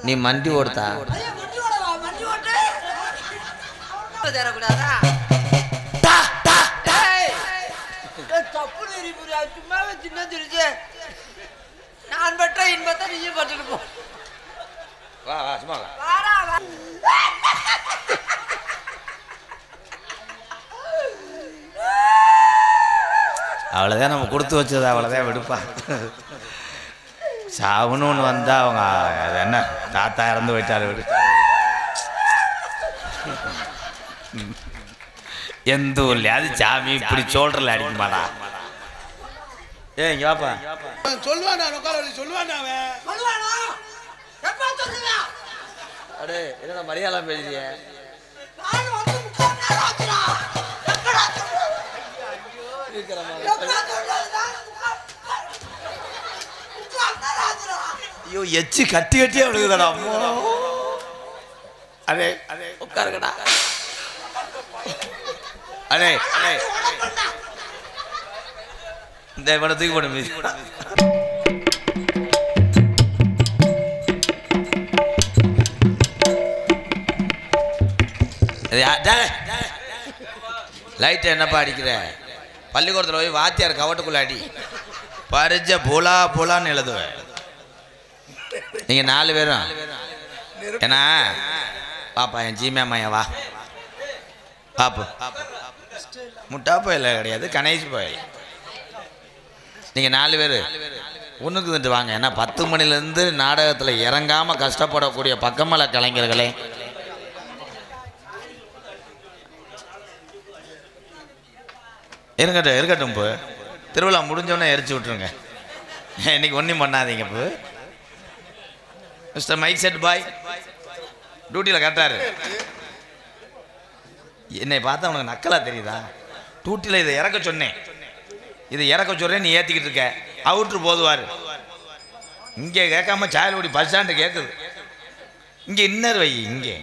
நீ மண்டி ஓடுதா நான் பெற்ற இன்பத்தை நீயும் பட்டுட்டு போ. வா வா சும்மா அவ்வளோதான் நம்ம கொடுத்து வச்சது அவ்வளோதான் விடுப்பா. சாவுன்னு ஒன்று வந்தால் அவங்க அது என்ன தாத்தா இறந்து போயிட்டாரு விடு. எந்த ஊர்ல அது சாமி இப்படி சோல்டரில் அடிக்குமாடா. ஏ இங்க வாப்பா சொல்லுவானா சொல்லுவானா அடே என்னடா மரியாதை பேசுறிய ஐயோ எச்சு கட்டி கட்டியே விழுகுதாடா அம்மா. அடே அடே உட்காருங்கடா. அடே அடே இந்த இவனை தூக்கி போட மீதி லைட்டை என்னப்பா அடிக்கிற? பள்ளிக்கூடத்தில் போய் வாத்தியார் கவட்டுக்குள்ள அடி பறிச்ச போலா போலான்னு எழுதுவேன். நீங்க 4 பேரும் ஏன்னா பாப்பா என் ஜீமியாமையா வா பாப்பு முட்டா போயில கிடையாது கணேஷ் போயில். நீங்கள் 4 பேர் ஒன்றுக்கு வந்துட்டு வாங்க. ஏன்னா 10 மணிலேருந்து நாடகத்தில் இறங்காமல் கஷ்டப்படக்கூடிய பக்கமல கலைஞர்களே இருக்கட்டும் இருக்கட்டும். இப்போ திருவிழா முடிஞ்சோடனே எரிச்சு விட்ருங்க. இன்னைக்கு ஒன்றும் பண்ணாதீங்க. இப்போ மிஸ்டர் மைக் செட் பாய் டியூட்டியில் கரெக்டாரு. என்னை பார்த்தா உனக்கு நக்கலா தெரியுதா? டியூட்டியில் இதை இறக்க சொன்னேன், இதை இறக்க சொல்றேன், நீ ஏற்றிக்கிட்டு இருக்க. அவுட்ரு போதுவார். இங்கே கேட்காம சாயல்குடி பஸ் ஸ்டாண்டு கேட்குது. இங்கே இன்னர் வை இங்கே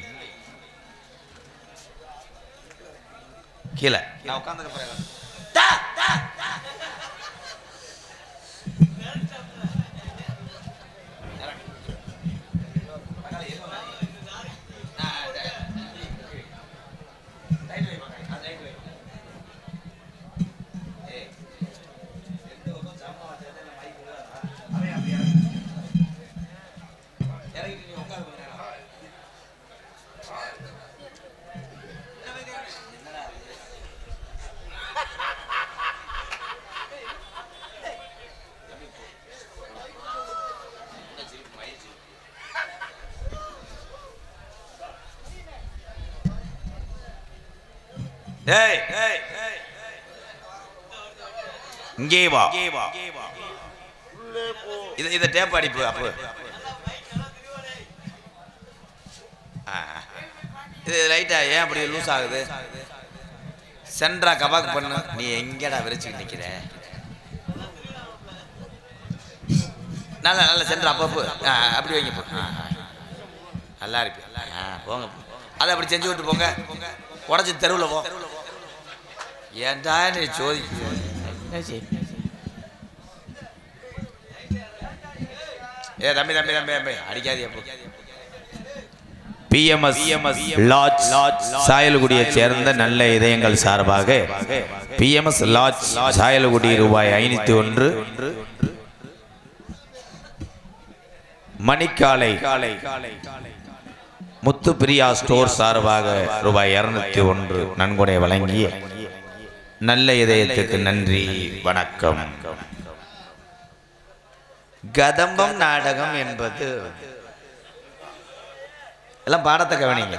கீழே நான் உட்காந்துக்க. இங்கே வா இதை டேப் அடிப்பு. அப்போ இது லைட்டா ஏன் அப்படி லூஸ் ஆகுது? சென்ட்ரா கபாக் பண்ணு. நீ எங்கடா விரிச்சுக்கிட்டு நிக்கிற? நல்ல நல்ல சென்ட்ரா அப்பப்போ அப்படி வைங்க. நல்லா இருக்கு. போங்க அதை அப்படி செஞ்சு விட்டு போங்க. உடச்சி தெருவில் போ. ஏன்டா நீ சோதிக்கு ஏ தம்பி தம்பி தம்பி தம்பி அடிக்காதீ. அப்போ பிஎம்எஸ் லாட்ஜ் சாயல்குடியை சேர்ந்த நல்ல இதயங்கள் சார்பாக பிஎம்எஸ் லாட்ஜ் சாயல்குடி ரூபாய் 501. மணிக்காலை முத்து பிரியா ஸ்டோர் சார்பாக ரூபாய் 201 நன்கொடை வழங்கிய நல்ல இதயத்துக்கு நன்றி வணக்கம். கதம்பம் நாடகம் என்பது எல்லாம் பாடத்தை கவனிங்க.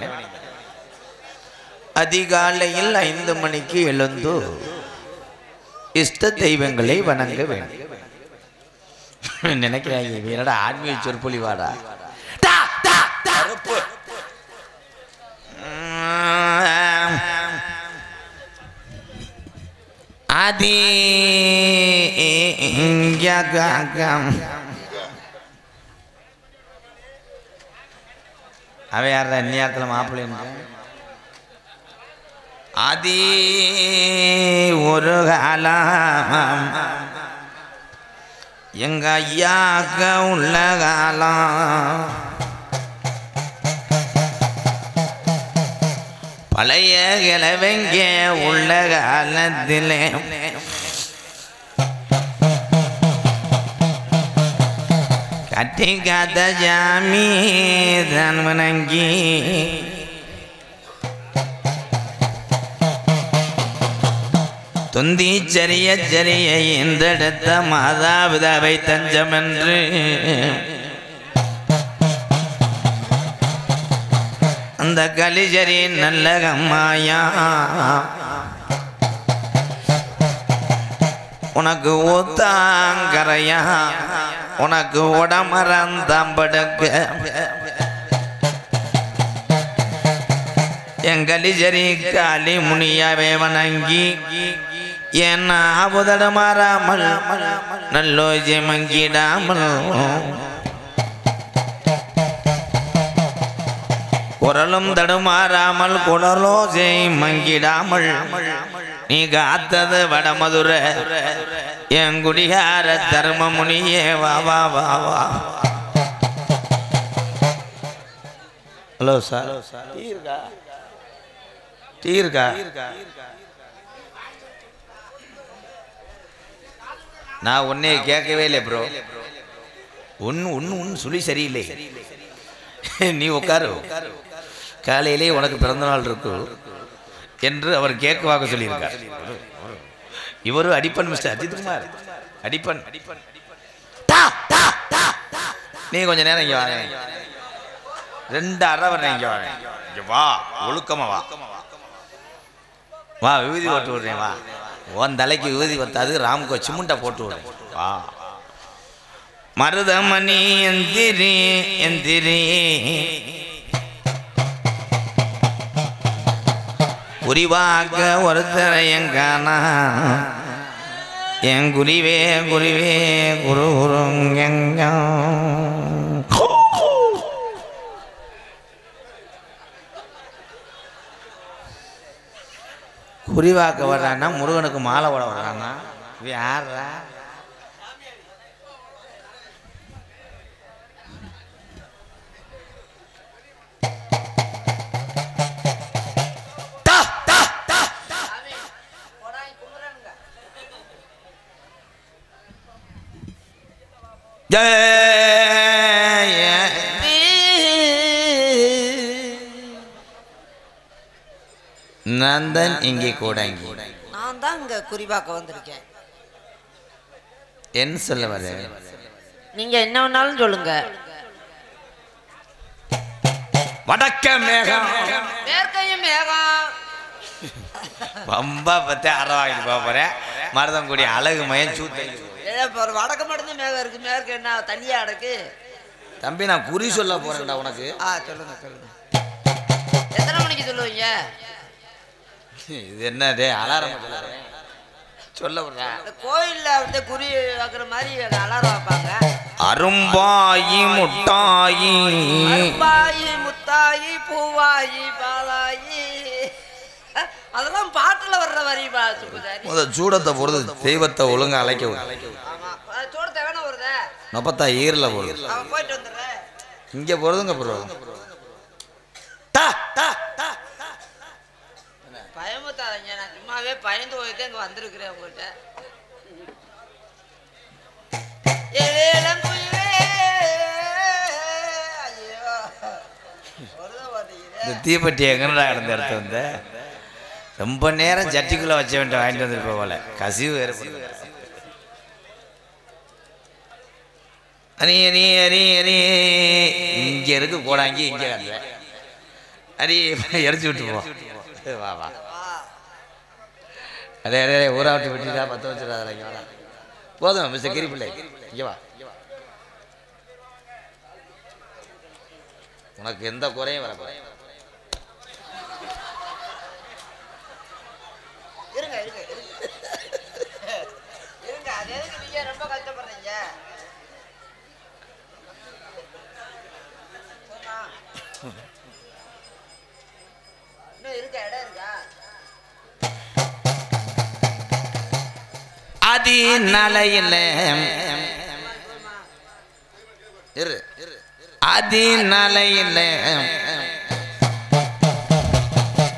அதிகாலையில் 5 மணிக்கு எழுந்து இஷ்ட தெய்வங்களை வணங்க வேண்டும். நினைக்கிறாங்க என்னடா ஆன்மீக சொற்பொழிவாடா. ஆதி அவன் யாரா இந்நேரத்தில் மாப்பிள்ளை? ஆதி ஒரு காலம் எங்க ஐயாக்க உள்ள காலம் பழைய கிழவங்க உள்ள காலத்திலே கட்டி காத்த ஜாமி தான் வணங்கி துந்தி சரிய சரிய இந்தெடுத்த மாதாபிதாவை தஞ்சமென்று அந்த கலிஜரி நல்ல கம்மாயா உனக்கு ஊத்தாங்கரையா உனக்கு உடமரந்தாம்படுக்க எங்கலிஜரி காலி முனியாவே வணங்கி என்ன ஆபுதடமாறாமல் நல்லோஜி மங்கிடாமல் குரலும் தடுமாறாமல் குடலோசை மங்கிடாமல் நீ காத்தது வடமதுரை என் குடிகார தர்ம முனியே வா வா வா வா. ஹலோ சார், டீ இருக்கா? நான் ஒன்னே கேட்கவே இல்லை ப்ரோ. ஒன்று சொல்லி சரியில்லை. நீ உட்காரு, காலையிலே உனக்கு பிறந்த நாள் இருக்கு என்று அவர் கேட்குவாக சொல்லியிருக்கார். இவரு அடிப்பன் மிஸ்டர் அஜித்குமார் அடிப்பன். நீ கொஞ்ச நேரம் இங்கே வாங்க, 2 அரை வரேன். இங்கே வரேன், இங்கே வா, ஒழுக்கமா வா வா, விபூதி போட்டு விடுறேன் வா. உன் தலைக்கு விபூதி பத்தாது, ராமுக்கு சிமுண்டை போட்டு விடுறேன் வா. மருதமணி எந்திரி எந்திரி குறிவாக்க ஒருத்தரை எங்கானா என் குருவே குருவே குரு குருங்க குறிவாக்க வர்றான்னா முருகனுக்கு மாலை போட வர்றான்னா யாரா? நந்தன் இங்கே கூடங்கி. நான் தான் இங்க குறிபாக்க வந்திருக்கேன். என்ன சொல்ல வர? நீங்க என்ன வேணாலும் சொல்லுங்க. வடக்க மேகம் மேற்கையும் மேகம். ரொம்ப பத்தி அறவாங்கிட்டு போக போறேன். மருதங்குடி அழகு மயம் சூத்த வடக்கு மட்டும்தான் மேகம் இருக்கு, மேற்கு என்ன தனியா அடக்கு? தம்பி நான் குறி சொல்ல போறேன்டா உனக்கு. சொல்லுங்க சொல்லுங்க. எத்தனை மணிக்கு சொல்லுவீங்க? இது என்னதே அலாரம் சொல்ல விடுறா. கோயில்ல வந்து குறி வைக்கிற மாதிரி அலாரம் வைப்பாங்க. அரும்பாயி முட்டாயி அரும்பாயி முத்தாயி பூவாயி பாலாயி, அதெல்லாம் பாட்டுல வர்ற வரி. முதல் சூடத்தை பொறுத்து தெய்வத்தை ஒழுங்கா அழைக்க விடு. சூடத்தை வேணா வருத நொப்பத்தா ஈரில் போடுது. போயிட்டு வந்துடுறேன். இங்க போறதுங்க ப்ரோ. பயமுத்தாதீங்க, நான் சும்மாவே பயந்து போயிட்டு இங்க வந்திருக்கிறேன் உங்கள்கிட்ட. இந்த தீப்பெட்டி எங்கடா கிடந்த இடத்த வந்து ரொம்ப நேரம் சட்டிக்குள்ள வச்ச வேண்டிய வாங்கிட்டு வந்துட்டு போகல, கசிவு ஏற்படுது. அரி அரி அரி அரி இங்க இருக்கு போடாங்கி, இங்க கட்டுற அரி எரிச்சு விட்டு போ. வா வா, அதே அதே ஊரா விட்டு விட்டுட்டா 10 வச்சுடாத. இங்கே வா போதும் மிஸ்டர் கிரிப்பிள்ளை, இங்கே வா. உனக்கு எந்த குறையும் வரப்போ இருங்க இருங்க இருங்க. அது எதுக்கு நீங்க ரொம்ப கஷ்டப்படுறீங்க? இன்னும் இருக்க இடம் இருக்கா? அதி நலையில் அதி நலையில்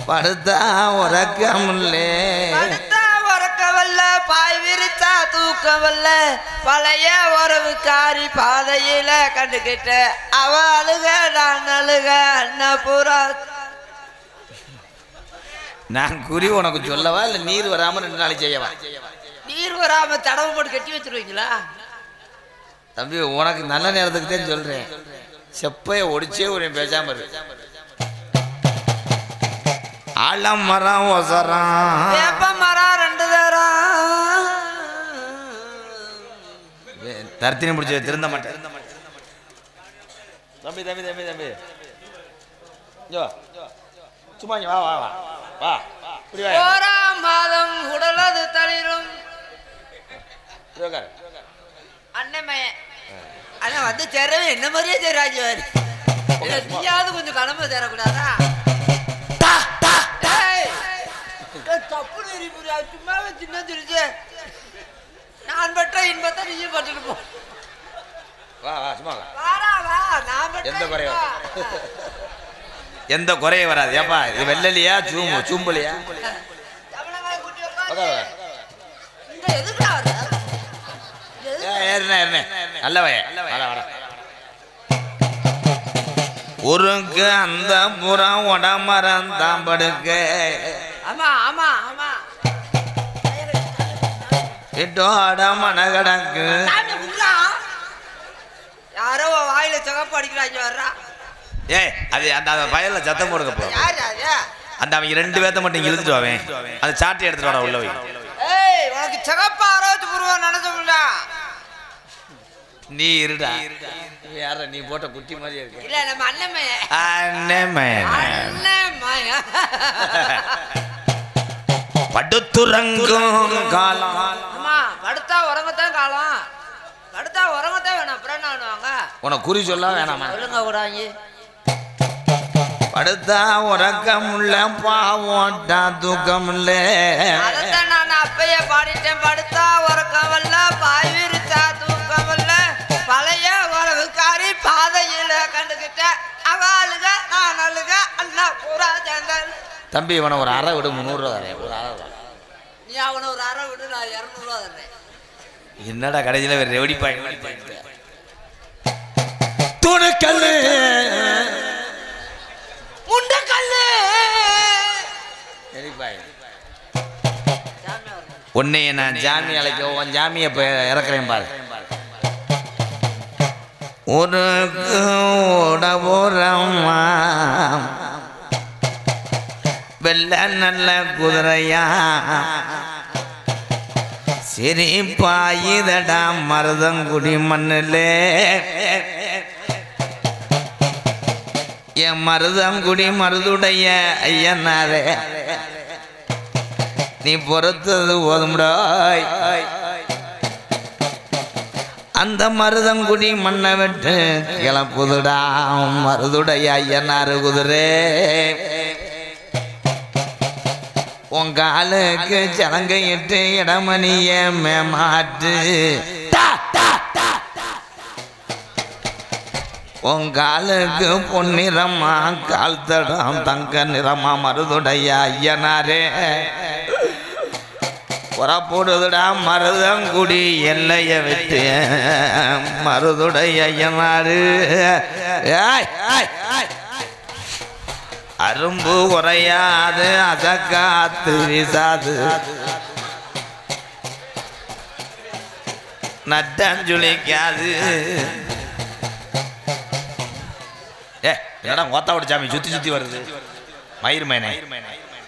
படுத்தா உறக்கமில்லே படுத்தா உறக்கவல்ல பாய் விரிச்சா தூக்கவல்ல பழைய உறவுக்காரி பாதையில கண்டுகிட்ட அவ அழுக நான் அழுக அன்னபுரா. நான் குறி உனக்கு சொல்லவா இல்ல நீர் வராம 2 நாளைக்கு செய்யவா? நீர் வராம தடவை போட்டு கட்டி வச்சிருவீங்களா? தம்பி உனக்கு நல்ல நேரத்துக்கு தான் சொல்றேன். செப்பைய ஒடிச்சே ஒரு பேசாம இருக்கு. ஆலம் மரம் ஒசரம் வேப்ப மரம் 2 தரம் தர்த்தினி முடிச்சு திருந்த மாட்டேன். தம்பி தம்பி தம்பி தம்பி சும்மா வா வா வா வா இப்படி வா. 1 மாதம் உடலது தளிரும் அண்ணமைய ஆனா வந்து சேரவே என்ன மாதிரியே சேராஜுவாரு. நீயாவது கொஞ்சம் கடமை சேரக்கூடாதா? தப்பு சும்மாவே சின்ன தெரிஞ்சு நான் பட்ட இன்பத்தை நீயும் பட்டுட்டு போ. வா வா சும்மா வாடா வா நான் பட்ட எந்த குறையும் எந்த குறையும் வராது. ஏப்பா இது வெள்ளலியா சூம்பலியா? நல்ல வய ஒருக்கு அந்த புறம் உடமரம் தான் படுக்க. ஆமா ஆமா ஆமா இட்டோட மனகடக்கு யாரோ வாயில சிகப்பு அடிக்கிறாங்க வர்றா. ஏய் அது அந்த பயல்ல சத்தம் போடுங்க போ. அந்த அவங்க 2 பேர்த்த மட்டும் இழுத்துட்டு வாவேன். அந்த சாட்டை எடுத்துட்டு வாடா உள்ள போய். ஏய் உனக்கு சிகப்பு ஆரோச்சு புருவம் நினைச்சோம்ல. நீ இருடா. யார நீ போட்ட குட்டி மாதிரியே இருக்கு. இல்ல நம்ம அண்ணமே படுத்துறங்கும் காலம். ஆமா படுத்தா உறங்கத்தான் காலம். படுத்தா உறங்கத்தான் வேணாம். அப்புறம் என்ன பண்ணுவாங்க? உனக்கு குறி சொல்ல வேணாமா? சொல்லுங்க கூடாங்க. படுத்தா உறக்கம் இல்ல பாவோட்டா தூக்கம் இல்ல. அதைத்தான் நான் அப்பயே பாடிட்டேன். படுத்தா உறக்கம் இல்ல பாய் விரிச்சா தூக்கம் இல்ல பழைய உறவுக்காரி பாதையில கண்டுகிட்ட அவ அழுக நான் அழுக அண்ணா பூரா சேர்ந்தல். தம்பி இவனை ஒரு அரை விடு 300 ரூபா தரேன். ஒரு அரை ரூபா நீ அவனை ஒரு அரை விடு நான் 200 ரூபா தர்றேன். என்னடா கடைசியில் வேற ரெவடிப்பாங்க. துணுக்கல்லு முண்டக்கல்லு உன்னைய நான் ஜாமி அழைக்க உன் ஜாமியை இறக்குறேன் பாரு. ஒரு உடம்புறமா வெள்ள நல்ல குதிரையா சிரிப்பாயுதடா மருதங்குடி மண்ணிலே. என் மருதங்குடி மருதுடைய ஐயனாரே நீ பொறுத்தது போதும்டாய். அந்த மருதங்குடி மண்ணை விட்டு கிளப்புதுடா மருதுடைய ஐயனாரு குதிரே. உன் காலுக்கு சலங்கையிட்டு இடமணிய மேமாட்டு. உன் காலுக்கு பொன்னிறமா கால் தடம் தங்க நிறமா மருதுடைய ஐயனாரே புறப்படுதுடா மருதங்குடி எல்லைய விட்டு மருதுடைய ஐயனாரு. அரும்பு உரையாது அதக்காத்து வீசாது நட்டஞ்சுளிக்காது. என்னடா கோத்தாவோட சாமி சுத்தி சுத்தி வருது மயிர் மேனே.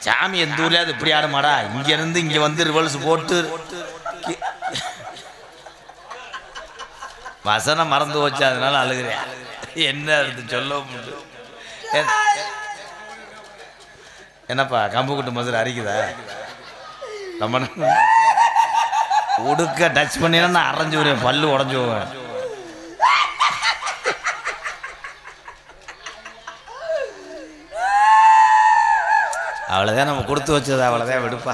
சாமி எந்த ஊர்லயாவது இப்படி ஆடுமாடா? இங்க இருந்து இங்க வந்து ரிவல்ஸ் போட்டு வசனம் மறந்து வச்சு அதனால அழுகிறேன். என்ன இருந்து சொல்ல முடியும்? என்னப்பா கம்பு குட்டு மதுரை அரிக்குதா? நம்ம உடுக்க டச் பண்ணினா நான் அரைஞ்சு விடுவேன். பல்லு உடஞ்சு போவேன். அவ்வளோதான் நம்ம கொடுத்து வச்சது. அவ்வளோதான் விடுப்பா.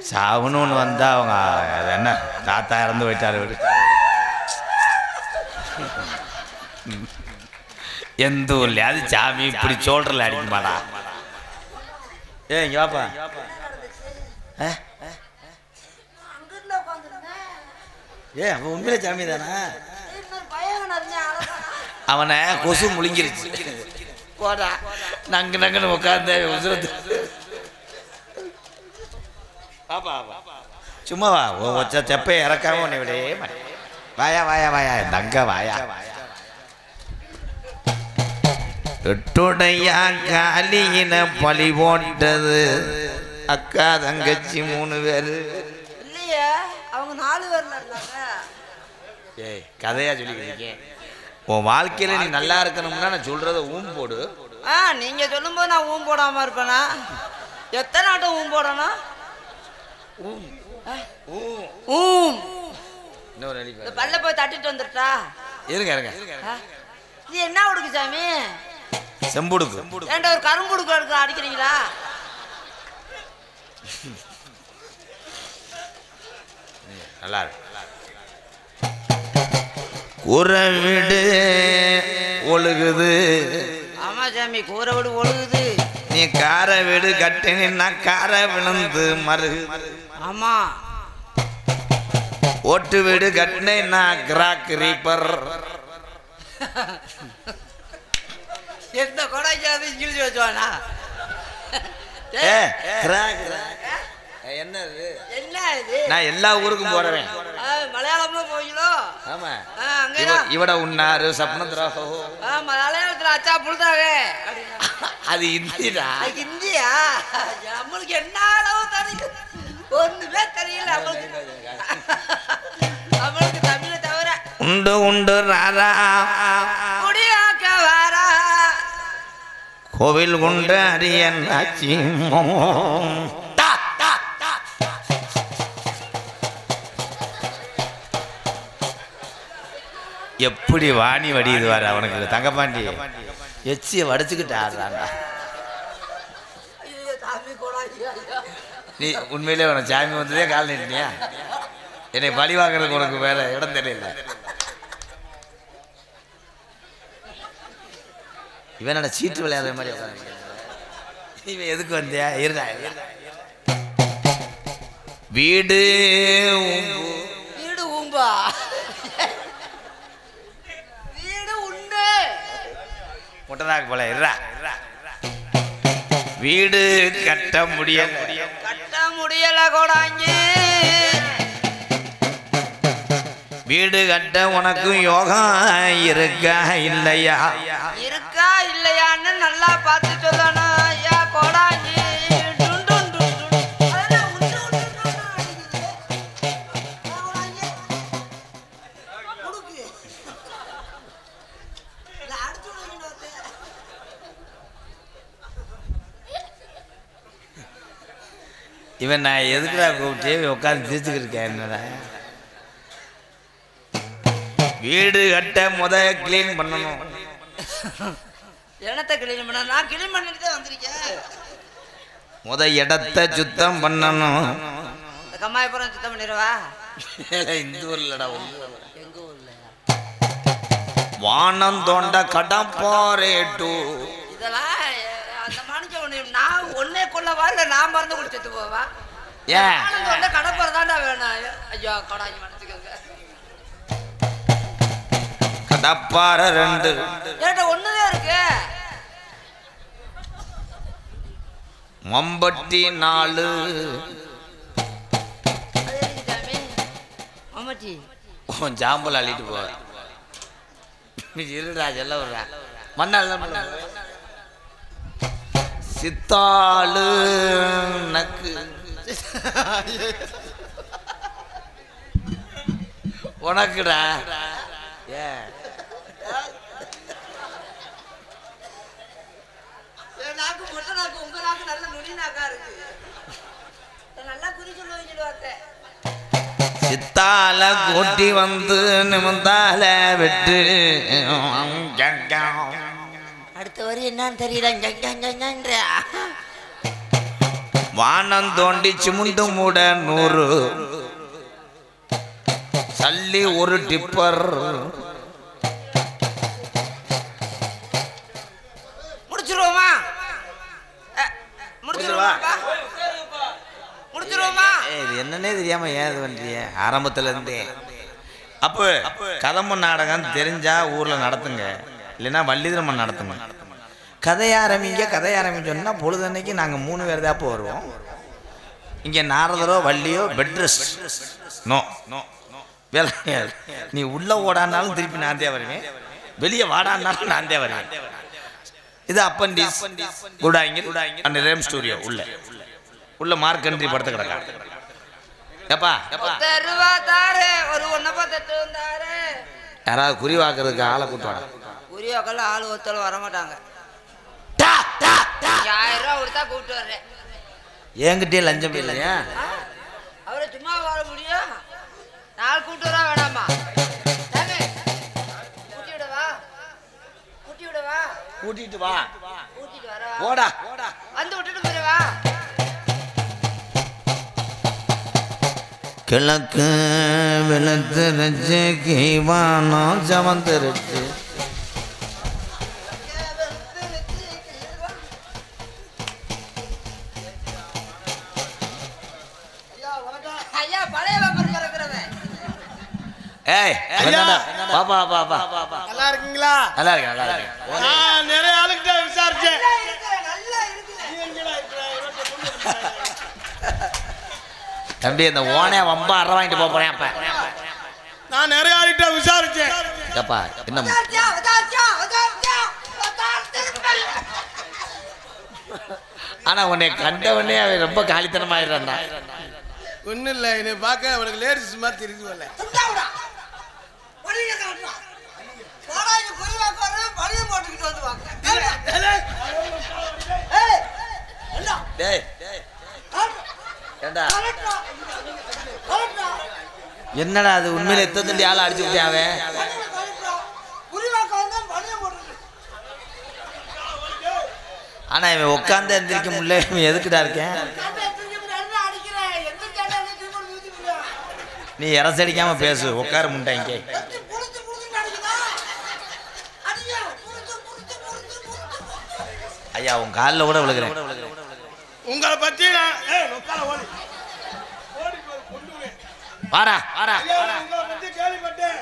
சாவுன்னு ஒன்று வந்தால் அவங்க அது என்ன தாத்தா இறந்து போயிட்டாரு விடு. எந்த ஊர்லையாவது சாமி இப்படி சோல்டரில் அடிக்குமாடா? ஏ இங்க வாப்பா. ஏ அவன் உண்மையிலே சாமி தானா? அவனை கொசு முழுங்கிருச்சு. போடா நங்கு நங்குன்னு உட்கார்ந்த உசுரத்து. சும்மா வா, ஒச்ச செப்பை இறக்காம உன்னை விடே மாட்டேன். வாயா வாயா வாயா தங்க வாயா. எட்டுடையா காலியின பழி போட்டது அக்கா தங்கச்சி 3 பேரு. இல்லையே அவங்க 4 பேர் இருந்தாங்க. ஏய் கதையா சொல்லிக்கிறீங்க. உன் வாழ்க்கையில நீ நல்லா இருக்கணும்னா நான் சொல்றத போடு. நீங்க சொல்லும்போது நான் ஊம் போடாம இருப்பேனா? எத்தனை ஆட்டம் ஊம் போடணும்? பல்ல போய் தட்டிட்டு வந்துட்டா இருங்க இருங்க. இது என்ன உடுக்கு சாமி? செம்புடுக்கு. ஏன்டா ஒரு கரும்புடுக்கு எடுக்க அடிக்கிறீங்களா? நல்லா இருக்கு. கூரை வீடு ஒழுகுது. ஆமா சாமி, கூரை வீடு ஒழுகுது. நீ கார வீடு கட்டினா கார விழுந்து மருகு. ஆமா. ஓட்டு வீடு கட்டினா கிராக் ரீப்பர். எந்த கொடைக்கு அது இங்கிலீஷ் வச்சுவானா? என்ன இது? என்ன இது? நான் எல்லா ஊருக்கும் போறேன். மலையாளம்ல போவீங்களோ? ஆமா. அங்க இவட உன்னாரு சப்னத்ராஹோ. மலையாளத்துல அச்சா புழுதாவே. அது ஹிந்திடா. ஹிந்தியா? நம்மளுக்கு என்ன அளவு தெரியும்? ஒண்ணுமே தெரியல நம்மளுக்கு. நம்மளுக்கு தமிழை தவிர. உண்டு உண்டு ராரா குடியாக்க வாரா கோவில் குண்டு அரியன் ஆச்சி. எப்படி வாணி வடியுது வர அவனுக்கு தங்கப்பாண்டி எச்சிய வடிச்சுக்கிட்டு ஆடுறான்டா. நீ உண்மையிலே உனக்கு சாமி வந்ததே கால் நீட்டினியா? என்னை பழி வாங்குறதுக்கு உனக்கு வேற இடம் தெரியல. இவனோட சீட்டு விளையாடுற மாதிரி இவன் எதுக்கு வந்தியா? இருந்தா வீடு வீடு ஊம்பா வீடு உண்டு முட்டதாக்கு போல இருறா. வீடு கட்ட முடியல கோடாங்கி. வீடு கட்ட உனக்கு யோகம் இருக்கா இல்லையா? இருக்கா இல்லையான்னு நல்லா பார்த்து சொல்லணும். ஐயா கோடாங்கி. இவன் நான் எதுக்குடா கூப்பிட்டே உட்காந்து தீர்த்துக்கிட்டு இருக்கேன். என்னடா வீடு கட்ட கிளீன் பண்ணணும். இடத்தை கிளீன் பண்ண நான் கிளீன் பண்ணிட்டு தான் வந்திருக்கேன். இடத்தை சுத்தம் பண்ணணும். கம்மாயபுரம் சுத்தம் பண்ணிடுவா? இந்த ஊர்லடா. எங்க ஊர்ல வானம் தோண்ட கடப்பாரேட்டு. இதெல்லாம் அந்த மனுஷன் ஒண்ணு நான் ஒன்னே கொள்ளவா இல்ல நான் மறந்து குடிச்சிட்டு போவா? ஏன் கடப்பார தாண்டா வேணும். ஐயோ கொடாங்கி மனசுக்கோங்க. கடப்பார 2 ஏட்ட ஒண்ணுதான் இருக்கு. மம்பட்டி 4. மம்மட்டி உன் ஜாம்பல் அள்ளிட்டு போ. இருடா செல்ல விடுறா. மண்ணால் சித்தாளு நக்கு உனக்குடா. ஏன் நாக்கு மொட்டை நாக்கு உங்க நாக்கு நல்ல நுனி நாக்கா இருக்கு. நல்லா குறி சொல்லுவீங்க. சித்தால கூட்டி வந்து நிமிந்தால விட்டு. அடுத்த வரி என்னன்னு தெரியல. வானம் தோண்டி சிமுண்டு மூட 100 சல்லி 1 டிப்பர். முடிச்சிருவோமா? முடிச்சிருவா. என்னன்னே தெரியாம ஏன் இது பண்றிய ஆரம்பத்துல இருந்தே. அப்போ கதம்ப நாடகம் தெரிஞ்சா ஊர்ல நடத்துங்க, இல்லைன்னா வள்ளிதிரமன் நடத்துங்க. கதை ஆரம்பிச்சோன்னா பொழுதன்னைக்கு நாங்கள் 3 பேர் தான் வருவோம். இங்கே நாரதரோ வள்ளியோ பெட் ரெஸ்ட். நோ நோ வேலை. நீ உள்ள ஓடானாலும் திருப்பி நான் தான் வருவேன், வெளியே வாடானாலும் நான் தான் வருவேன். இது அப்பண்டிஸ் குடாங்கில் அந்த ரேம் ஸ்டூடியோ உள்ள மார்க் கண்ட்ரி படத்தை கிடக்கா. எப்பா யாராவது குறி வாக்குறதுக்கு ஆளை கூட்டு வாடா. குறி வாக்கல ஆள் ஒருத்தர் வர மாட்டாங்க. 1000 ரூபா கொடுத்தா கூப்பிட்டு வர்றேன். என்கிட்டயே லஞ்சம் இல்லையா? அவரை சும்மா வர முடியும்? 4 கூப்பிட்டு வரா வேணாமா? கூட்டிட்டு வா வர போடா, வந்து விட்டுட்டு போறவா. கிழக்கு வெளுத்துருச்சு கீவானம் சமந்துருச்சு. ஐயா பழைய பேப்பர் கறக்குறவன். ஏய் பாப்பா பாப்பா நல்லா இருக்கீங்களா? நல்லா இருக்கேன். நான் நிறைய ஆளுகிட்ட விசாரிச்சேன். நல்லா இருக்கு. தம்பி இந்த ஓனே வம்பா அரை வாங்கிட்டு போறேன். அப்ப நான் நிறைய ஆளுகிட்ட விசாரிச்சேன். ஏப்பா என்ன ஆனா உன்னை கண்டவனே அவன் ரொம்ப காலித்தனமாயிடுறான்டா. ஒன்றும் இல்லை, என்னை பார்க்க அவனுக்கு லேடிஸ் மாதிரி தெரியுது வரல. என்னடா அது உண்மையில எத்தனை ஆள் அடிச்சு விட்டியாவே? ஆனா இவன் உட்காந்து எந்திரிக்க முடியல. இவன் எதுக்குடா இருக்கேன்? நீ இரசடிக்காம பேசு, உட்கார முண்டாங்க. ஐயா உன் காலில் கூட விழுகிறேன். உங்களை பத்தி வாடா கேள்விப்பட்டேன்.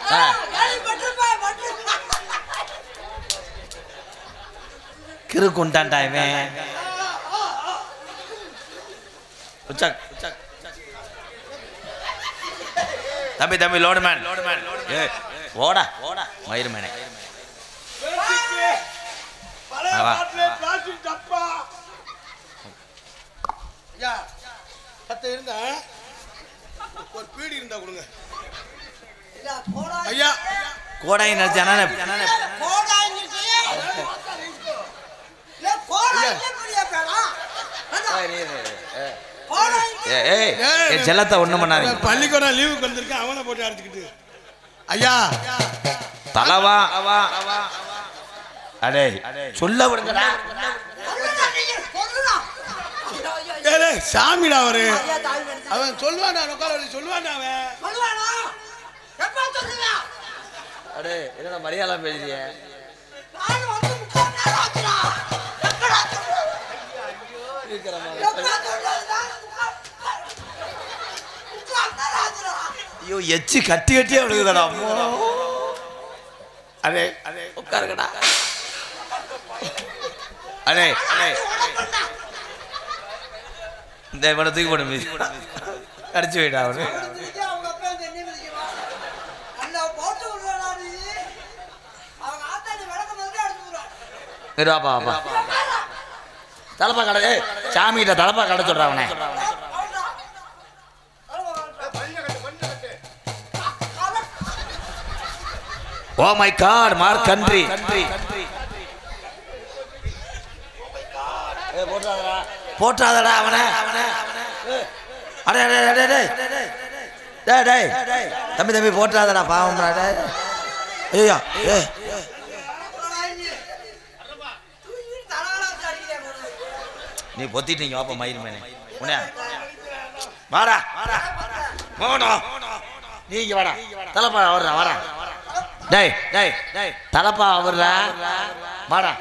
கிரு கொண்டான்டா இவன். தம்பி லோடுமேன் ஓடா மயிர்மேனே. இருந்தா ஒரு பீடி இருந்தா கொடுங்க ஐயா. கோடாய் நினைச்சானே செல்லத்தை ஒண்ணும் பண்ணாரு. பள்ளிக்கூடம் லீவுக்கு வந்திருக்கேன், அவனை போட்டு அடிச்சுக்கிட்டு. ஐயா தலவா அடே சொல்ல விடுங்கடா. சாமிடா அவரு, அவன் சொல்லுவான். சொல்லுவான் அடே என்னடா மரியாதை பேசுறிய? ஐயோ எச்சு கட்டியே விழுகுதடா. அடே உட்காருங்கடா. அடே இந்த இவனை தூக்கி போட மீதி அடிச்சு போயிட்டா அவனு. தலப்பா கடை சாமிகிட்ட தலப்பா கடை சொல்ற அவனே. ஓ மை காட் மார்க் கண்ட்ரி. போட்டாதடா அவனை. தம்பி போட்டாதடா பாவம்டா. ஐயா நீ பொத்திட்டீங்க வாப்பா மயிர்மேனே. உன்ன வாடா போடா நீங்க வாடா. தலப்பா அவர்றா வாடா. டேய் தலப்பா அவர்றா வாடா.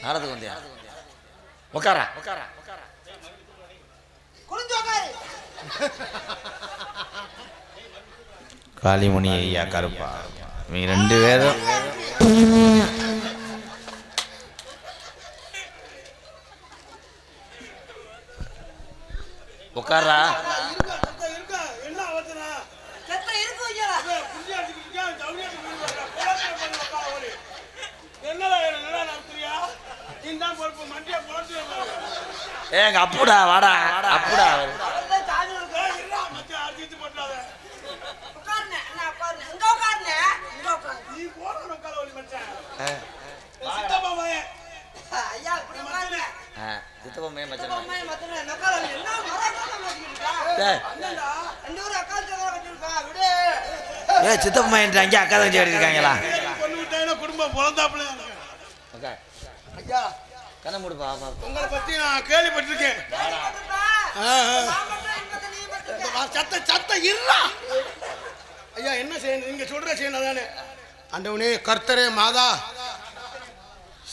நாடத்துக்கு வந்தியா? உட்காரா காளிமணி ஐயா கருப்பா இவங்க 2 பேரும் உட்காரா. ஏங்க அப்புடா வாடா அப்புடா. சித்தப்பா அங்கே அக்கா தங்கச்சி இருக்காங்களா? குடும்பம் பொழந்தாப்புல கண்ண மூடுப்பா. உங்களை பத்தி நான் கேள்விப்பட்டிருக்கேன். சத்தம் இல்ல ஐயா. என்ன செய்யணும் நீங்க சொல்ற செய்யணும் தானே. ஆண்டவனே கர்த்தரே மாதா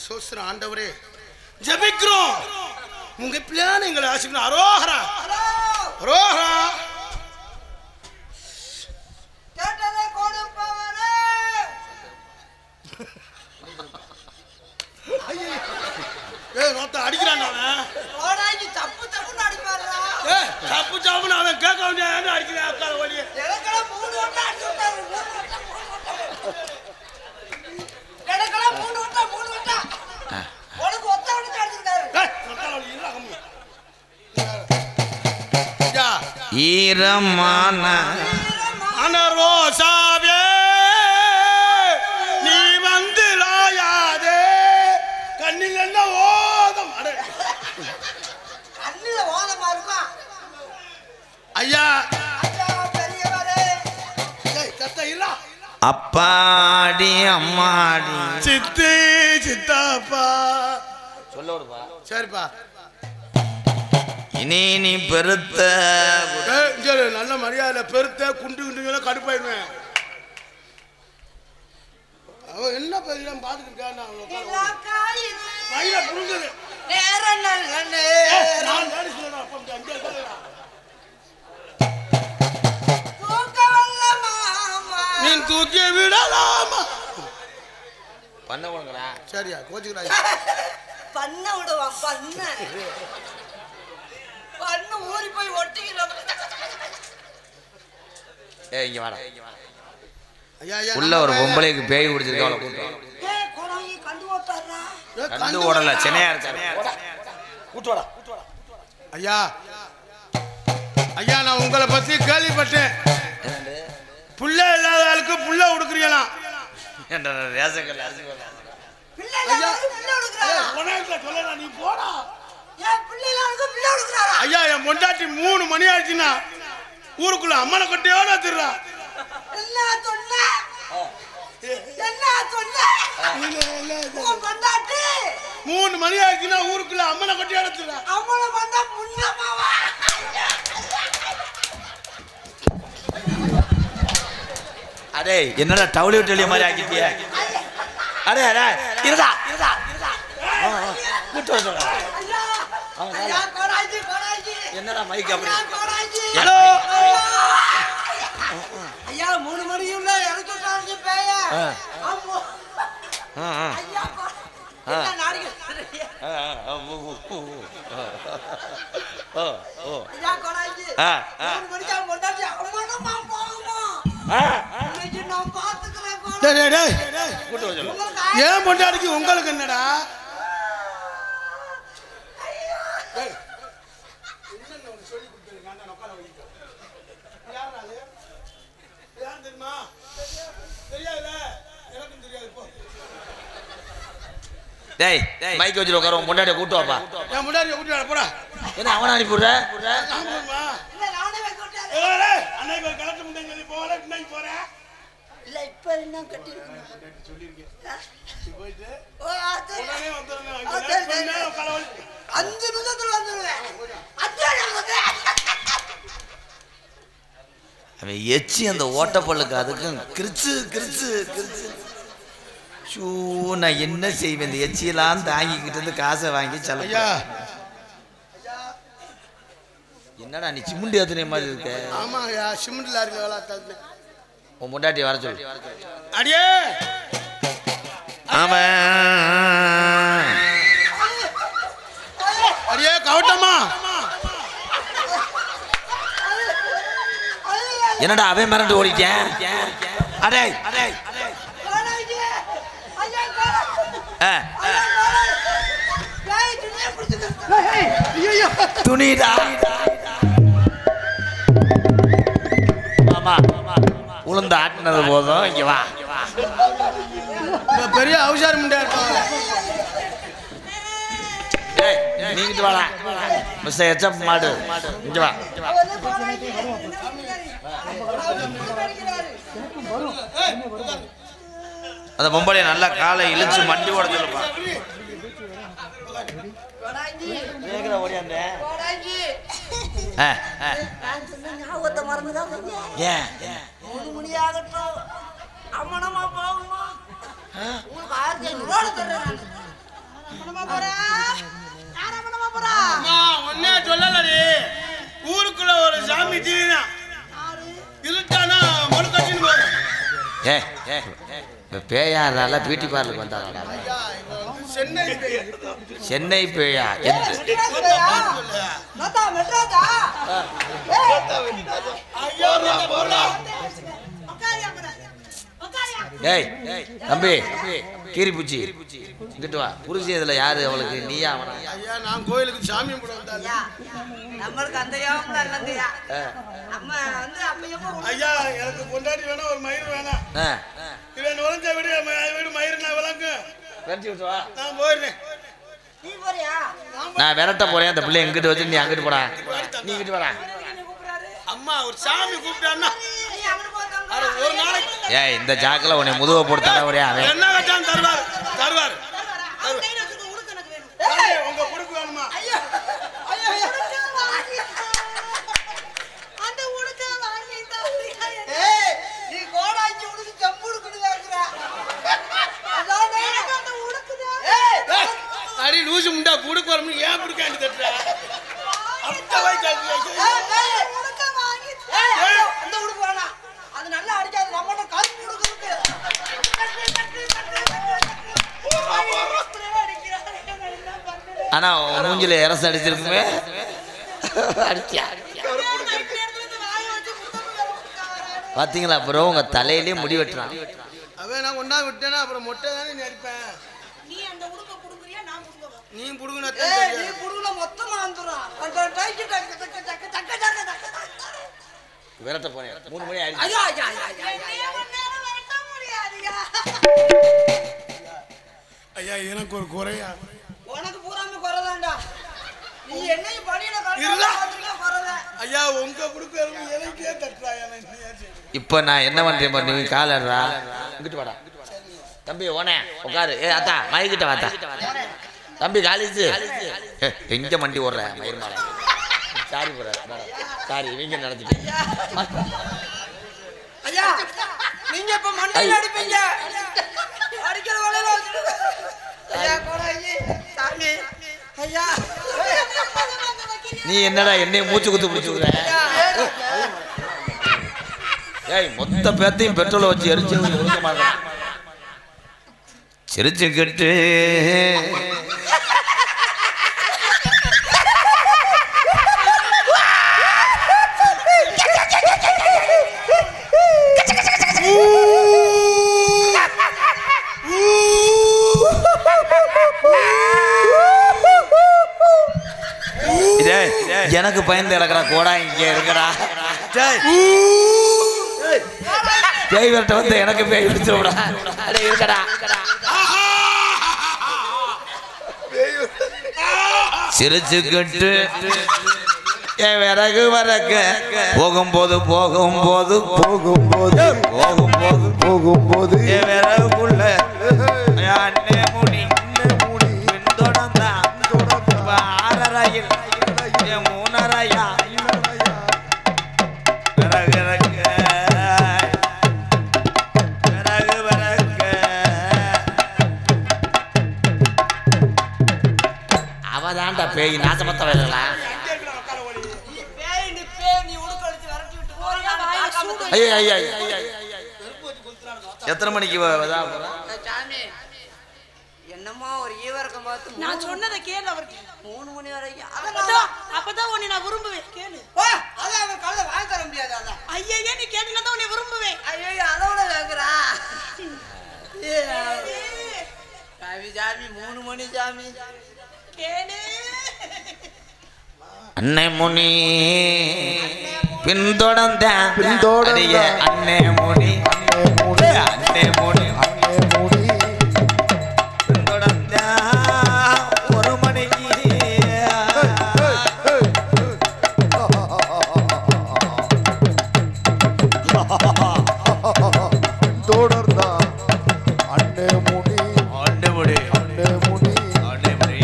சோஸ்திரம் ஆண்டவரே ஜெபிக்கிறோம். உங்க பிள்ளையான எங்களை ஆசிக்கணும். அரோஹரா அரோஹரா. அடிக்கிறான் தப்பு சாப்புன்னு அவன் கேட்க வேண்டிய அடிக்கிறான். அக்கால வழியே ஈரமான ரோசாவே நீ வந்து லாயாதே கண்ணில் என்ன ஓதம் ஐயா. அப்பாடி அம்மாடி சித்தி சித்தாப்பா சொல்லோடுப்பா. சரிப்பா. இனி நீ பெருத்த நல்ல மரியாதை பெருத்த குண்டு குண்டு கடுப்பாயிருவேன். அவன் என்ன பேசுறான் பாத்துக்கிட்டு புரிஞ்சது. நீ தூக்கி விடலாமா பண்ண விடுங்கடா. சரியா கோச்சுக்கிறா பண்ண விடுவான். பண்ணு ஊறி போய் ஒட்டிக்கிறோம். இங்க வாடா. ஐயா உள்ள ஒரு பொம்பளைக்கு பேய் பிடிச்சிருக்காங்க. கண்டு ஓடல சென்னையா கூட்டுவாடா. ஐயா ஐயா நான் உங்களை பத்தி கேள்விப்பட்டேன். புள்ள இல்லாத ஆளுக்கு புள்ள கொடுக்குறீங்களா? நீ போடா ஐயா. என் பொண்டாட்டி 3 மணி ஆச்சுன்னா ஊருக்குள்ள அம்மனை கொட்டையோட திருறா. 3 மணி ஆச்சுன்னா ஊருக்குள்ள அம்மனை கொட்டையோட திருறா. அடே என்னடா டவுலி விட்டு மாதிரி ஆக்கிட்டிய? அடே அடே இருடா இருடா இருடா. என்னடா மைக் அப்படி? ஹலோ ஐயா 3 மணிக்குள்ள எனக்கு சார்ஜ் பேய. ஐயா நாடிங்க. ஐயா கோடாஜி 3 மணிக்கு பொண்டாட்டி அம்மா போகுமா? இன்னைக்கு நான் பாத்துக்கிறேன். டேய் டேய் கூட்டி வா சொல்லு. ஏன் பொண்டாட்டிக்கு உங்களுக்கு என்னடா? டேய் என்ன நான் சொல்லி கொடுத்தேன். நான் நோக்கால வலிக்க. யாரா அது? யார் தெரியுமா? தெரியாதுல. எனக்கும் தெரியாது போ. டேய் மைக் வச்சிட்டு உட்கார. முன்னாடியே கூட்டு வாப்பா. நான் முன்னாடியே கூட்டி வர போடா. என்ன அவன அனுப்பிடுற? ஆமாம்மா. இல்ல நானே வைக்கட்டேன். ஏய் அன்னைக்கு ஒரு கலட்டு முண்டை சொல்லி போறே பின்னாடி போறே. இல்ல இப்ப என்ன கட்டி இருக்கணும் சொல்லிருக்கேன். போயிட்டு ஓ அது உடனே வந்துறேன். அங்க கலவல் 5 நிமிஷத்துல வந்துடுவேன். அஞ்சு அவன் எச்சி அந்த ஓட்டப்பல்லுக்கு அதுக்கும் கிரிச்சு கிரிச்சு கிரிச்சு. ஷூ நான் என்ன செய்வேன்? இந்த எச்சியெல்லாம் தாங்கிக்கிட்டு இருந்து காசை வாங்கி செல்ல. ஐயா என்னடா நீ சிமுண்டி ஏத்துன மாதிரி இருக்க? ஆமாங்கய்யா, சிமெண்ட்ல இருக்க வேலை தாத்து. உன் முண்டாட்டி வர சொல்லு. அடியே ஆமா அடியே கவட்டமா. என்னடா அவன் மிரண்டு ஓடிட்டேன். அடே அடே துணிடா. ஆமா உளுந்து ஆட்டினது போதும். இங்க வா. பெரிய அவசாரி முண்டியா இருப்பாங்க. நீங்கிட்டு வாடா மிஸ் எச்சப் மாடு. இங்க வா. அந்த பொம்பளைய நல்லா காலை இழுச்சு மண்டி ஓட சொல்லுப்பா. சொல்லலடி ஊருக்குள்ள ஒரு சாமி தீனா இருட்டானா மறுக்கட்டின்னு போய். பேயாதால பியூட்டி பார்லருக்கு வந்தாங்க. சென்னை பேயா எந்த ஏய் தம்பி கீரி பூச்சி இங்கிட்டு வா. புரிச்சு இதுல யாரு அவளுக்கு? நீயா அவனா? ஐயா நான் கோயிலுக்கு சாமி கும்பிட வந்தாயா. நம்மளுக்கு அந்த யோகம் இல்லைங்கய்யா. நம்ம வந்து அப்பயும் ஐயா எனக்கு கொண்டாடி வேணா ஒரு மயிர் வேணாம். இவன் நுழைஞ்ச வீடு மயிர் நான் விளங்கு நான் போயிடுறேன். நீ போறியா? நான் விரட்ட போறேன். அந்த பிள்ளை எங்கிட்டு வச்சு நீ அங்கிட்டு போடா. நீ இங்கிட்டு போடா. அம்மா ஒரு சாமி கூப்பிட்டான்னா ஒரு நாளைக்கு ஏய் இந்த ஜாக்கில் உன்னை முதுவை போட்டு தடவுறியா? என்ன வச்சாலும் தருவார் தருவார். உங்க குடுக்கு வேணுமா? அடி லூசு முண்டா குடுக்கு வரணும். ஏன் குடுக்காண்டி தட்டுற? ஆனா மூஞ்சில இரசு அடிச்சிருக்குமே. பாத்தீங்களா ப்ரோ உங்க தலையிலே முடி வெட்டுறான். அவன் நான் கொண்டா விட்டேன்னா அப்புறம் மொட்டை தானே நீ அடிப்பேன். நீ அந்த உடுக்க புடுங்குறியா நான் புடுங்கவா? நீ புடுங்கணும். நீ புடுங்கல மொத்தமா வந்துரும். அந்த டைக்கு டக்கு டக்கு டக்கு டக்கு டக்கு டக்கு விரட்ட போறேன். 3 மணி ஆயிடுச்சு. ஐயா ஐயா ஐயா நேரம் விரட்ட முடியாதுயா. ஐயா எனக்கு ஒரு குறையா. உனக்கு பூராம குறதாண்டா. நீ என்னையும் படியில கறக்க குறதா. ஐயா உங்க குடுக்கு எனக்கே தட்டுறாயா. இப்போ நான் என்ன பண்றேன் பாரு. நீ காலறா இங்கிட்டு வாடா. தம்பி ஓனே உட்காரு. ஏ அத்தா மயிக்கிட்ட வாத்தா. தம்பி காலிச்சு எங்க மண்டி ஓடுற மயிர் மாலை. சாரி போற சாரி இவங்க நடத்திட்டு. ஐயா நீங்க இப்ப மண்டையில அடிப்பீங்க. அடிக்கிற வேலையில வச்சிடுங்க. ஐயா கோடாயி சாமி ஐயா. நீ என்னடா என்னைய மூச்சு குத்து பிடிச்சுக்கிற? ஏய் மொத்த பேத்தையும் பெட்ரோலை வச்சு எரிச்சு ஒழுங்க மாட்டேன். சிரிச்சுக்கிட்டு எனக்கு பயந்து இறக்குறா கோடா. இங்க இருக்கடா பேய் விரட்ட வந்து எனக்கு பேய் பிடிச்சு விடா. இருக்கடா சிரிச்சுக்கிட்டு விறகு வரக்க போகும்போது போகும்போது போகும்போது போகும்போது போகும்போது விறகுக்குள்ள அண்ணே முடி பின்தொடர்ந்தா 6:30 3:30 அவதான்டா பேய் நாசமத்த வேலைகளா. ஐயா ஐயா எத்தனை மணிக்கு சாமி என்னமோ ஒரு ஈவரக்கம் பார்த்து நான் சொன்னதை கேளு அவருக்கு 3 மணி வரைக்கும் அப்பதான் உன்னை நான் விரும்புவேன் கேளு அதான் அவன் கழுத வாங்கி தர முடியாது அதான் ஐயா நீ கேட்டீங்கன்னா தான் உன்னை விரும்புவேன் ஐயோ அதோட கேக்குறா சாமி சாமி 3 மணி சாமி கேளு அன்னை முனி பின்தொடர்ந்த அன்னை முனி அன்னை முனி பின்தொடர்ந்த 1 மணிக்கு தொடர்ந்தா அன்னை முனி அன்னை முனி அன்னை முனி அன்னை முனி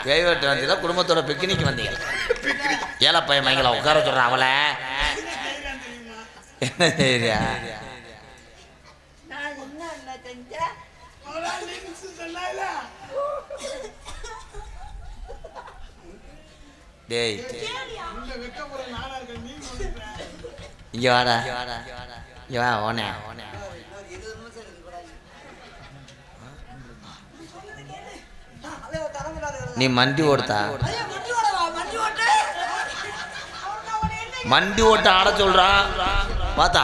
வேவட்டு வந்தீங்களா குடும்பத்தோட பிக்னிக் வந்தீங்க ஏழை பையன் மைங்களா உட்கார சொல்றான் அவளை என்ன சரியா டேய் இங்க வாடா இங்க வா ஓனே நீ மண்டி ஓடுத்தா மண்டி ஓட்ட ஆட சொல்றா பாத்தா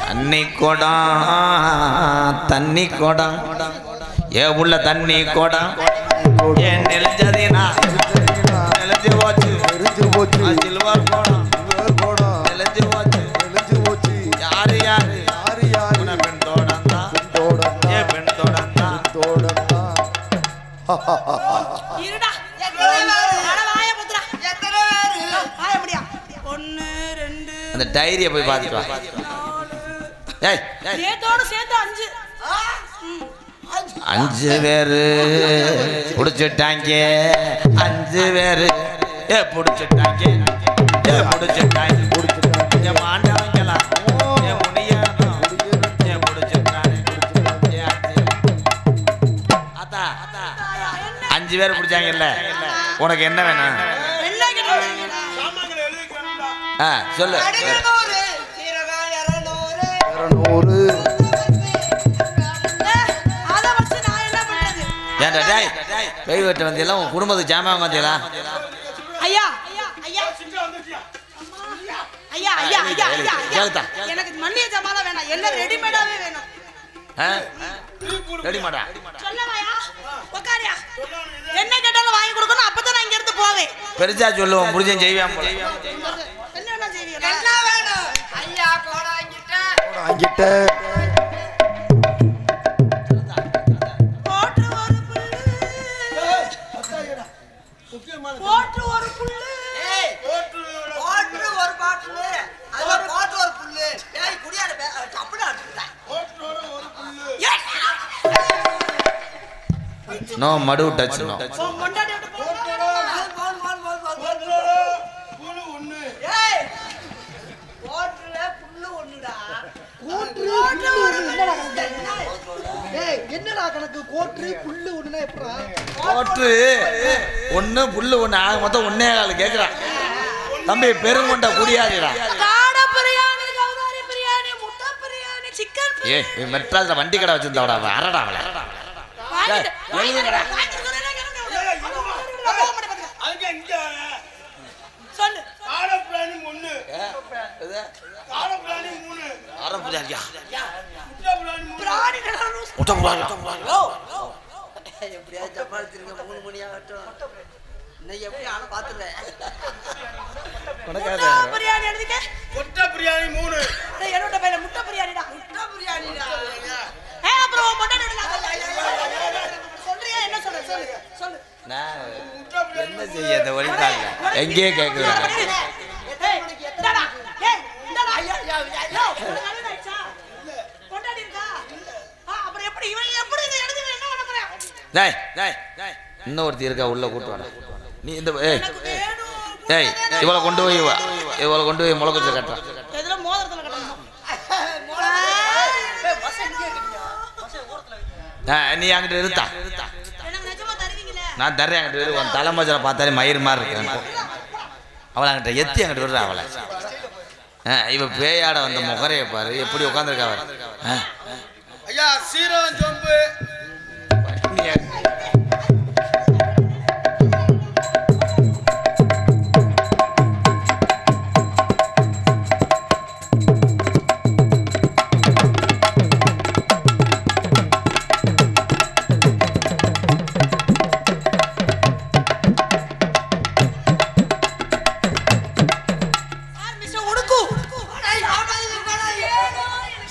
தண்ணி கோடம் தண்ணி கோடம் ஏ உள்ள தண்ணி கோடம் ஏன் நெளிஞ்சதினா நெளிஞ்சு போச்சு சில்வர் கோடம் நெளிஞ்சு போச்சு யாரு பெண் தோடம் தான் ஏ பெண் தோடம் தான் அந்த டைரியை போய் பார்த்துட்டு வா. அஞ்சு பேரு புடிச்சிட்டாங்க 5 பேரு புடிச்சிட்டாங்க மாண்டவங்களா முடியணும் புடிச்சிட்டாங்க 5 பேர் பிடிச்சாங்கல்ல உனக்கு என்ன வேணும் சொல்லு கை வெட்ட வந்தீங்களா உன் குடும்பத்துக்கு ஜாமான் வந்தீங்களா எனக்கு மண்ணிய ஜாமான் வேணாம் எல்லாம் ரெடிமேடாவே வேணும் ரெடிமேடா சொல்லவாயா உட்காரியா என்ன கேட்டாலும் வாங்கி கொடுக்கணும் அப்பதான் நான் இங்க இருந்து போவேன் பெருசா சொல்லுவோம் புரிஞ்சன் செய்வேன் போல என்ன செய்வீங்க என்ன வேணும் ஐயா கோடாங்கிட்ட போட்டு ஒரு புல்லு போட்டு ஒரு பாட்டுல அது ஒரு போட்டு ஒரு புல்லு ஏய் குடியாட தப்புடா அடிச்சுடா போட்டு ஒரு புல்லு நோ மடு டச் நோ மொண்டாடி விட்டு போடு புல்லு ஒண்ணு ஏய் போட்டுல புல்லு ஒண்ணுடா என்னடா கணக்கு கோட்டு புல்லு ஒண்ணுனா எப்படா கோட்டு ஒண்ணு புல்லு ஒண்ணு ஆக மொத்தம் 1.25 கேக்குறான் தம்பி பெருங்கொண்ட குடியாதுடா காட பிரியாணி கவுதாரி பிரியாணி முட்டை பிரியாணி சிக்கன் ஏய் மெட்ராஸ்ல வண்டி கடை வச்சிருந்தாடா அரடா அவள எழுதுங்கடா அதுக்கு இங்க சொல்லு காடப்பிராணி 1 காடப்பிராணி 3 ஆரம்பிச்சாரியா முட்டை பிராணி எப்படியா சமாளிச்சிருங்க 3 மணி ஆகட்டும் இன்னைக்கு எப்படி ஆள பாத்துறேன் முட்டை பிரியாணி எழுதிக்க முட்டை பிரியாணி 3 டேய் என்னோட பேரு முட்டை பிரியாணிடா முட்டை பிரியாணிடா அப்புறம் முட்டை சொல்றியா என்ன சொல்லு நான் என்ன செய்ய இந்த ஒளிதாங்க எங்கே கேக்குறாங்க ஏய் என்னடா ஏய் என்னடா ஐயா கொண்டாடி இருக்கா அப்புறம் எப்படி இவன் எப்படி இத எழுதி என்ன பண்ண போறா டேய் இன்னொருத்தி இருக்கா உள்ள கூட்டு வர நீ இந்த ஏய் இவளை கொண்டு போய் முளக்குச்சில கட்டுறா எதுல மோதிரத்துல கட்டணும் நீ அங்கிட்ட இருத்தா நான் தர்றேன் அங்கிட்டு உன் தலைமஜரை பார்த்தாலே மயிர் மாதிரி இருக்கேன் அவளை அங்கிட்ட எத்தி அங்கிட்டு விடுறா அவளை இவ பேயாட வந்த முகரையை பாரு எப்படி உட்காந்துருக்கா அவர் ஐயா சீரகம் சொம்பு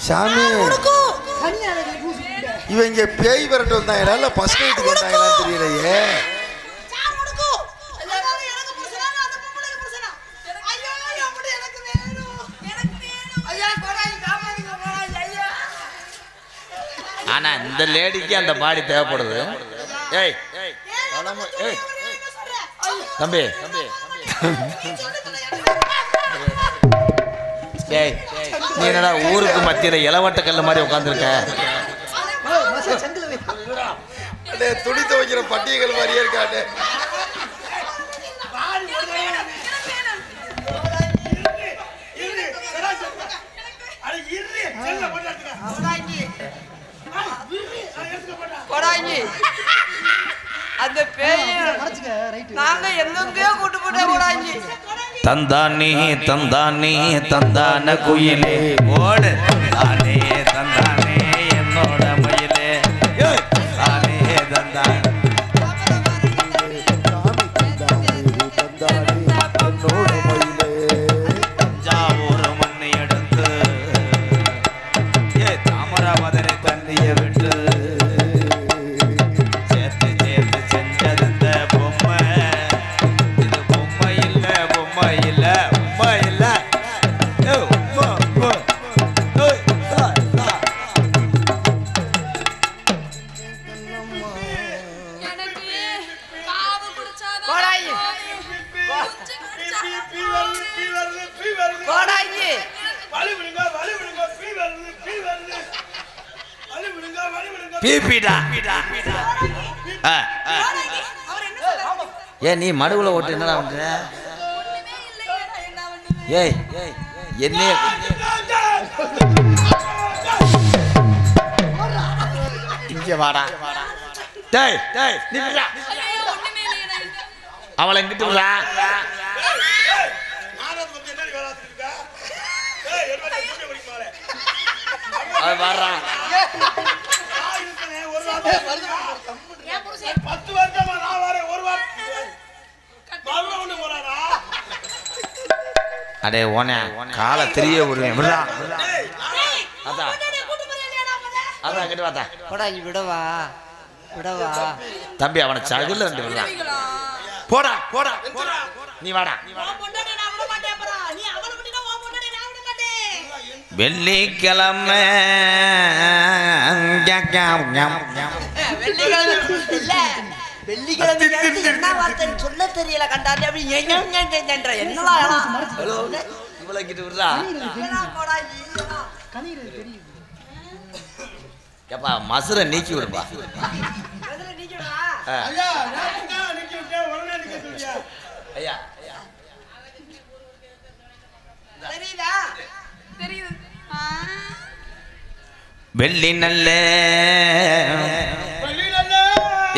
சாமி இவங்க பேய் விரட்டு வந்தாங்களா இல்ல ஃபர்ஸ்ட் நைட்டுக்கு வந்தாங்களான்னு தெரியலையே. ஆனா இந்த லேடிக்கு அந்த பாடி தேவைப்படுது. ஏய் ஏய் தம்பி ஏய் நீ என்னடா ஊருக்கு மத்தியில இளவட்ட கல்லு மாதிரி உட்காந்துருக்க? துணி துவைக்கிற பட்டியல் மாதிரியே இருக்காரு. அந்த பேய் நாங்க எங்கெங்கயோ கூட்டு போட்ட கூடாஞ்சி தந்தானே தந்தானே தந்தான குயிலே ஓடு தானே தந்தானே என்னோட மயிலே தானே தந்தானே தஞ்சாவூர் மண்ணை எடுத்து தாமராவதனை தண்ணியை விட்டு சேர்த்து சேர்த்து செஞ்சது இந்த பொம்மை. இது பொம்மை இல்ல பொம்மை இல்ல பொம்மை இல்ல. பீப்பிடா ஏ நீ மடுவுல ஓட்டு என்னடா பண்ற? ஏய் என்னைய இங்க வாடா. டேய் டேய் நில்லுடா. அவளை எங்கிட்டு விடுறா? அவ வர்றா. 10 வருஷமா நான் வரேன் ஒரு வாரம் போறாரா? அடே ஓனே காலை தெரிய விடுவேன் விடுறா. அதான் அதான் அங்கிட்டு வாத்தா. போடாஞ்சி விடவா விடவா தம்பி அவனை சகுல ரெண்டு விடுறா. போடா போடா போடா நீ வாடா. வெள்ளிக்கிழமை சொல்ல தெரியல கண்டாரு அப்படி என்னலாம் இவ்வளவு விடுறா. ஏப்பா மசுரை நீக்கி விடுப்பா. ஐயா வெள்ளி நல்ல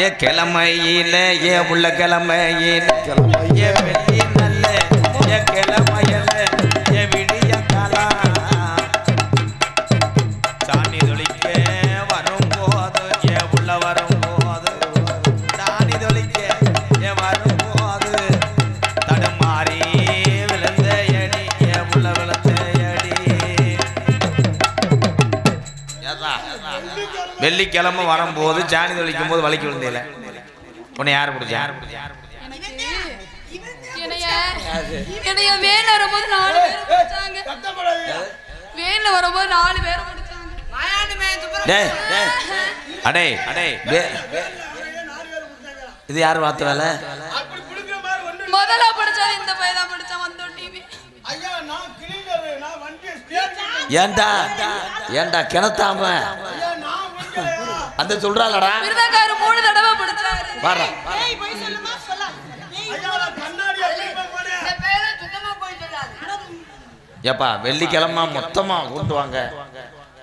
ஏ கிழமையில ஏ உள்ள கிழமையில ஏ வெள்ளி நல்ல ஏ கிழமையில ஏ விடிய காலா சாணி தொளிக்க வரும்போது ஏ உள்ள வரும்போது சாணி தொளிக்க ஏ வரும்போது தடுமாறி விழுந்த அடி ஏ உள்ள விழுந்த அடி. வெள்ளிக்கிழமை வரும்போது சாணி தொளிக்கும் போது வலிக்கு விழுந்தேல உன்னை யாரு பிடிச்சா? வேன்ல வரும்போது 4 பேர் பிடிச்சாங்க. வேன்ல வரும்போது 4 பேர் பிடிச்சாங்க. டேய் டேய் அடே அடே இது யார் வாத்த வேலை? முதல்ல பிடிச்சா இந்த பையன் தான் பிடிச்சான் வந்தோ டிவி. ஐயா நான் கிளீனர் நான் வண்டி ஸ்டேட் ஏண்டா ஏண்டா கிணத்தாம அந்த சொல்றாளடா விருதக்காரு 3 தடவை பிடிச்சாரு. வாடா ஏய் ஏப்பா வெள்ளிக்கிழமை மொத்தமா கூட்டு வாங்க,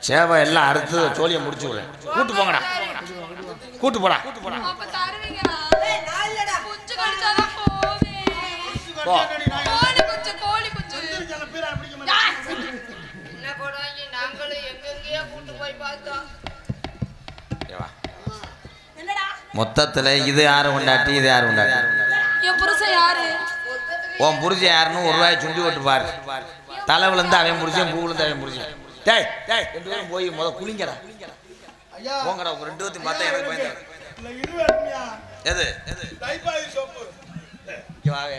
சேவை எல்லாம் அறுத்து சோழியை முடிச்சு விட கூட்டு போங்கடா, கூட்டு போடா. அப்ப தருவீங்களா? குஞ்சு கடிச்சாதான் போவேன். கோழி குஞ்சு, கோழி குஞ்சு. என்ன போடுவாங்க, நாங்களும் எங்கெங்கேயோ கூட்டு போய் பார்த்தோம். என்னடா மொத்தத்துல இது யாரு கொண்டாட்டி, இது யாரு கொண்டாட்டி? என் புருஷன் யாரு? உன் புரிச்ச யாருன்னு ஒரு ரூபாய் சுண்டி விட்டு பாரு. தலை விழுந்து அவன் முடிச்சேன், பூ விழுந்து அவன் முடிச்சேன். டேய் டேய், 2 பேரும் போய் முத குளிங்கடா. போங்கடா, உங்க 2 பேர்த்தையும் பார்த்தா எனக்கு பயந்து. இல்ல இது வேணும்யா. எது டைபாய் சோப்பு. இங்க வாவே.